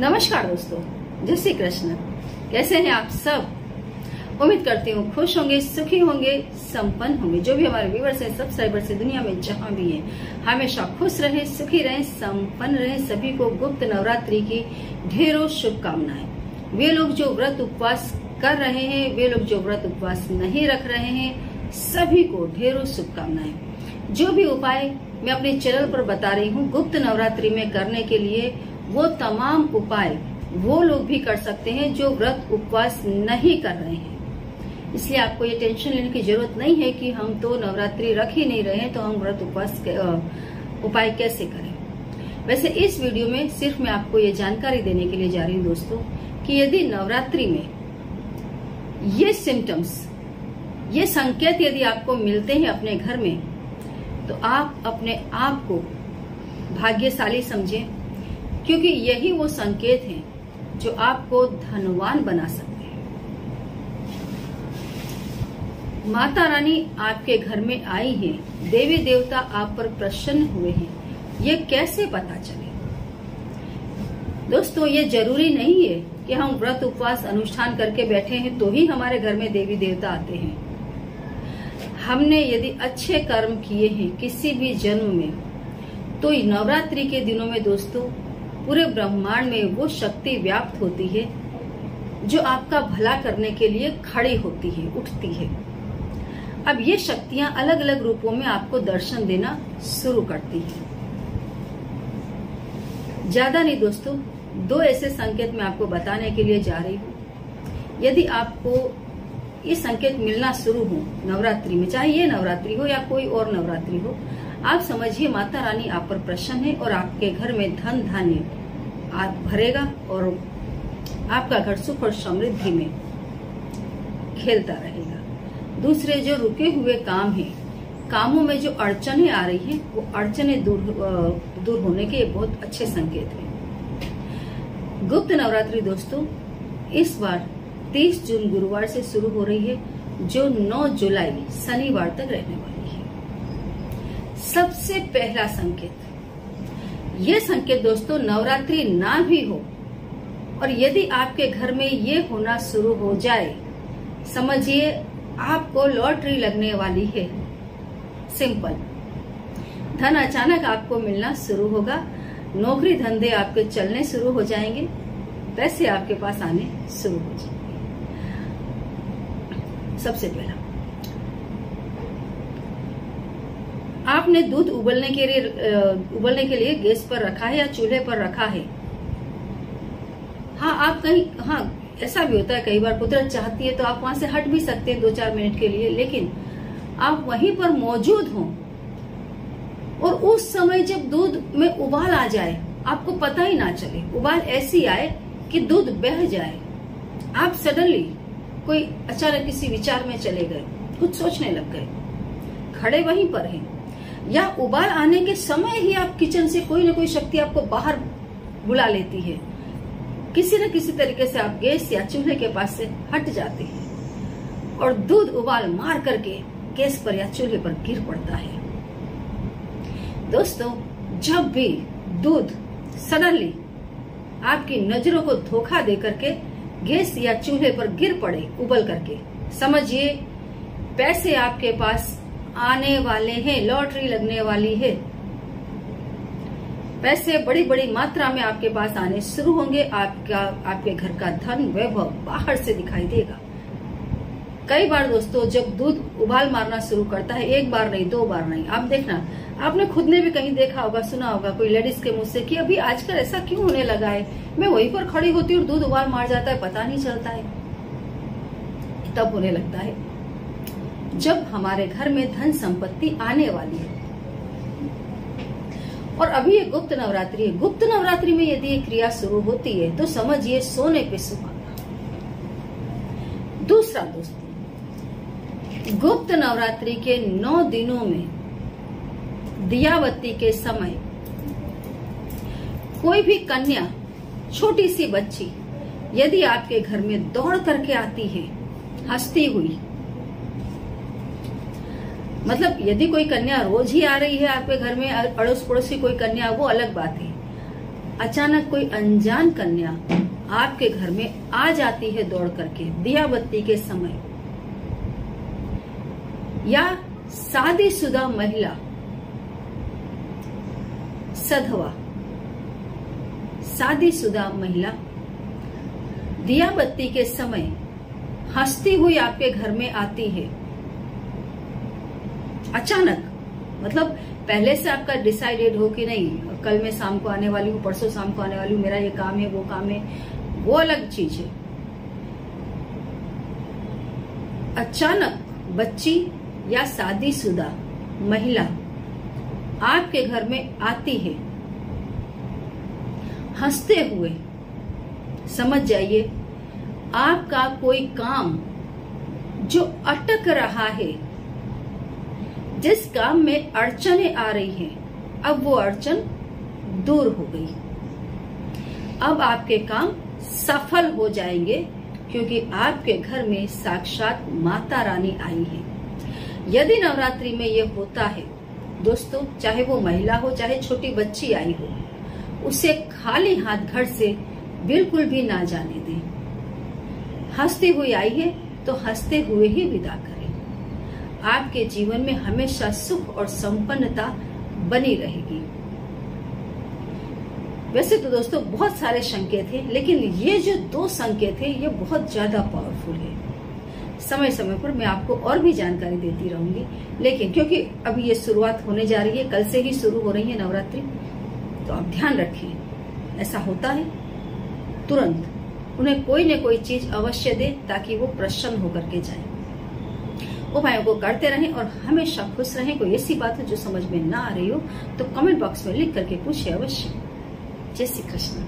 नमस्कार दोस्तों, जय श्री कृष्ण। कैसे हैं आप सब? उम्मीद करती हूँ खुश होंगे, सुखी होंगे, संपन्न होंगे। जो भी हमारे व्यूअर्स हैं, सब्सक्राइबर्स हैं, दुनिया में जहाँ भी हैं, हमेशा खुश रहें, सुखी रहें, संपन्न रहें। सभी को गुप्त नवरात्रि की ढेरों शुभकामनाएं। वे लोग जो व्रत उपवास कर रहे हैं, वे लोग जो व्रत उपवास नहीं रख रहे हैं, सभी को ढेरों शुभकामनाएं। जो भी उपाय मैं अपने चैनल पर बता रही हूँ गुप्त नवरात्रि में करने के लिए, वो तमाम उपाय वो लोग भी कर सकते हैं जो व्रत उपवास नहीं कर रहे हैं। इसलिए आपको ये टेंशन लेने की जरूरत नहीं है कि हम तो नवरात्रि रख ही नहीं रहे हैं, तो हम व्रत उपवास उपाय कैसे करें। वैसे इस वीडियो में सिर्फ मैं आपको ये जानकारी देने के लिए जा रही हूँ दोस्तों, कि यदि नवरात्रि में ये सिम्टम्स, ये संकेत यदि आपको मिलते हैं अपने घर में, तो आप अपने आप को भाग्यशाली समझें, क्योंकि यही वो संकेत हैं जो आपको धनवान बना सकते हैं। माता रानी आपके घर में आई है, देवी देवता आप पर प्रसन्न हुए हैं, ये कैसे पता चले? दोस्तों, ये जरूरी नहीं है कि हम व्रत उपवास अनुष्ठान करके बैठे हैं तो ही हमारे घर में देवी देवता आते हैं। हमने यदि अच्छे कर्म किए हैं किसी भी जन्म में, तो नवरात्रि के दिनों में दोस्तों पूरे ब्रह्मांड में वो शक्ति व्याप्त होती है जो आपका भला करने के लिए खड़ी होती है, उठती है। अब ये शक्तियां अलग अलग रूपों में आपको दर्शन देना शुरू करती है। ज्यादा नहीं दोस्तों, दो ऐसे संकेत मैं आपको बताने के लिए जा रही हूँ। यदि आपको ये संकेत मिलना शुरू हो नवरात्रि में, चाहे ये नवरात्रि हो या कोई और नवरात्रि हो, आप समझिए माता रानी आप पर प्रसन्न है और आपके घर में धन धान्य भरेगा और आपका घर सुख और समृद्धि में खेलता रहेगा। दूसरे जो रुके हुए काम हैं, कामों में जो अड़चने आ रही हैं, वो अड़चने दूर होने के बहुत अच्छे संकेत हैं। गुप्त नवरात्रि दोस्तों इस बार 30 जून गुरुवार से शुरू हो रही है, जो 9 जुलाई शनिवार तक रहने वाली है। सबसे पहला संकेत, ये संकेत दोस्तों नवरात्रि ना भी हो और यदि आपके घर में ये होना शुरू हो जाए, समझिए आपको लॉटरी लगने वाली है। सिंपल, धन अचानक आपको मिलना शुरू होगा, नौकरी धंधे आपके चलने शुरू हो जाएंगे, पैसे आपके पास आने शुरू हो जाएंगे। सबसे पहला, आपने दूध उबलने के लिए गैस पर रखा है या चूल्हे पर रखा है। हाँ, ऐसा भी होता है कई बार, कुदरत चाहती है तो आप वहां से हट भी सकते हैं 2-4 मिनट के लिए, लेकिन आप वहीं पर मौजूद हो और उस समय जब दूध में उबाल आ जाए, आपको पता ही ना चले, उबाल ऐसी आए कि दूध बह जाए, आप सडनली कोई अचानक किसी विचार में चले गए, कुछ सोचने लग गए, खड़े वहीं पर हैं, या उबाल आने के समय ही आप किचन से कोई न कोई शक्ति आपको बाहर बुला लेती है, किसी न किसी तरीके से आप गैस या चूल्हे के पास से हट जाते हैं और दूध उबाल मार करके गैस पर या चूल्हे पर गिर पड़ता है। दोस्तों, जब भी दूध सडनली आपकी नजरों को धोखा दे करके गैस या चूल्हे पर गिर पड़े उबल करके, समझिए पैसे आपके पास आने वाले हैं, लॉटरी लगने वाली है। पैसे बड़ी बड़ी मात्रा में आपके पास आने शुरू होंगे, आपके घर का धन वैभव बाहर से दिखाई देगा। कई बार दोस्तों जब दूध उबाल मारना शुरू करता है, 1 बार नहीं 2 बार नहीं, आप देखना, आपने खुद ने भी कहीं देखा होगा, सुना होगा कोई लेडीज के मुंह से कि अभी आजकल ऐसा क्यों होने लगा है, मैं वहीं पर खड़ी होती हूँ और दूध उबाल मार जाता है, पता नहीं चलता है। तब होने लगता है जब हमारे घर में धन संपत्ति आने वाली है। और अभी ये गुप्त नवरात्रि है। गुप्त नवरात्रि में यदि ये क्रिया शुरू होती है तो समझिए सोने पे सुहागा। दूसरा दोस्तों, गुप्त नवरात्रि के 9 दिनों में दियाबत्ती के समय कोई भी कन्या, छोटी सी बच्ची यदि आपके घर में दौड़ करके आती है हंसती हुई, मतलब यदि कोई कन्या रोज ही आ रही है आपके घर में, अड़ोस पड़ोस की कोई कन्या, वो अलग बात है। अचानक कोई अनजान कन्या आपके घर में आ जाती है दौड़ करके दिया बत्ती के समय, या शादीशुदा महिला सधवा शादीशुदा महिला दिया बत्ती के समय हंसती हुई आपके घर में आती है अचानक। मतलब पहले से आपका डिसाइडेड हो कि नहीं कल मैं शाम को आने वाली हूँ, परसों शाम को आने वाली हूँ, मेरा ये काम है वो काम है, वो अलग चीज है। अचानक बच्ची या शादीशुदा महिला आपके घर में आती है हंसते हुए, समझ जाइए आपका कोई काम जो अटक रहा है, जिस काम में अड़चनें आ रही हैं, अब वो अड़चन दूर हो गई। अब आपके काम सफल हो जाएंगे क्योंकि आपके घर में साक्षात माता रानी आई है। यदि नवरात्रि में ये होता है दोस्तों, चाहे वो महिला हो चाहे छोटी बच्ची आई हो, उसे खाली हाथ घर से बिल्कुल भी ना जाने दें। हंसती हुई आई है तो हंसते हुए ही विदा करें। आपके जीवन में हमेशा सुख और संपन्नता बनी रहेगी। वैसे तो दोस्तों बहुत सारे संकेत हैं, लेकिन ये जो 2 संकेत है ये बहुत ज्यादा पावरफुल है। समय समय पर मैं आपको और भी जानकारी देती रहूंगी, लेकिन क्योंकि अभी ये शुरुआत होने जा रही है, कल से ही शुरू हो रही है नवरात्रि, तो आप ध्यान रखें। ऐसा होता है तुरंत उन्हें कोई न कोई चीज अवश्य दे ताकि वो प्रसन्न होकर के जाए। उपायों को करते रहें और हमेशा खुश रहें। कोई ऐसी बात है जो समझ में ना आ रही हो तो कमेंट बॉक्स में लिख करके पूछिए अवश्य। जय श्री कृष्ण।